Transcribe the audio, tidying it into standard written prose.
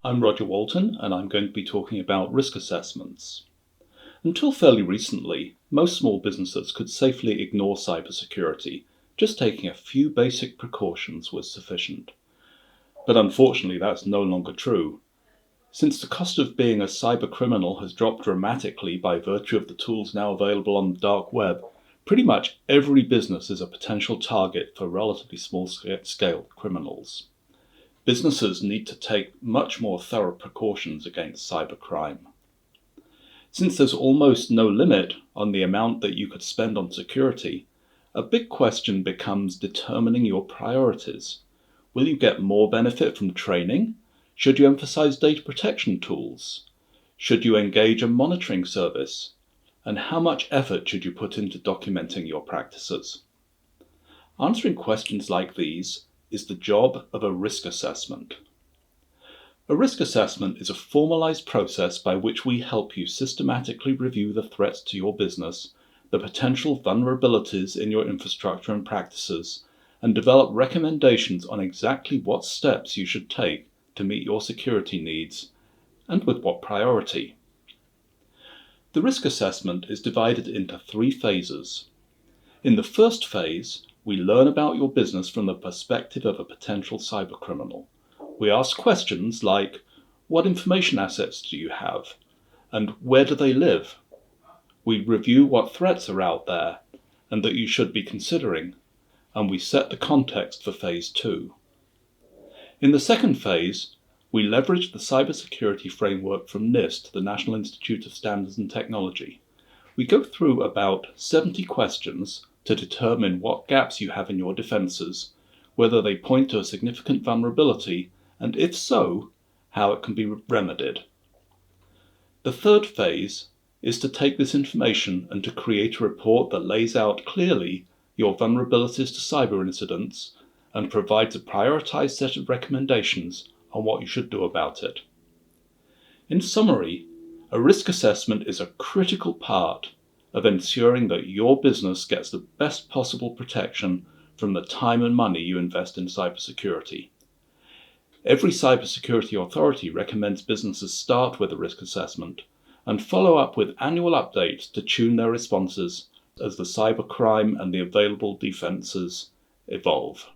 I'm Roger Walton, and I'm going to be talking about risk assessments. Until fairly recently, most small businesses could safely ignore cybersecurity. Just taking a few basic precautions was sufficient. But unfortunately, that's no longer true. Since the cost of being a cyber criminal has dropped dramatically by virtue of the tools now available on the dark web, pretty much every business is a potential target for relatively small-scale criminals. Businesses need to take much more thorough precautions against cybercrime. Since there's almost no limit on the amount that you could spend on security, a big question becomes determining your priorities. Will you get more benefit from training? Should you emphasize data protection tools? Should you engage a monitoring service? And how much effort should you put into documenting your practices? Answering questions like these is the job of a risk assessment. A risk assessment is a formalized process by which we help you systematically review the threats to your business, the potential vulnerabilities in your infrastructure and practices, and develop recommendations on exactly what steps you should take to meet your security needs, and with what priority. The risk assessment is divided into 3 phases. In the first phase, we learn about your business from the perspective of a potential cybercriminal. We ask questions like, what information assets do you have? And where do they live? We review what threats are out there and that you should be considering, and we set the context for phase 2. In the second phase, we leverage the cybersecurity framework from NIST, the National Institute of Standards and Technology. We go through about 70 questions to determine what gaps you have in your defenses, whether they point to a significant vulnerability, and if so, how it can be remedied. The third phase is to take this information and to create a report that lays out clearly your vulnerabilities to cyber incidents and provides a prioritized set of recommendations on what you should do about it. In summary, a risk assessment is a critical part of ensuring that your business gets the best possible protection from the time and money you invest in cybersecurity. Every cybersecurity authority recommends businesses start with a risk assessment and follow up with annual updates to tune their responses as the cybercrime and the available defenses evolve.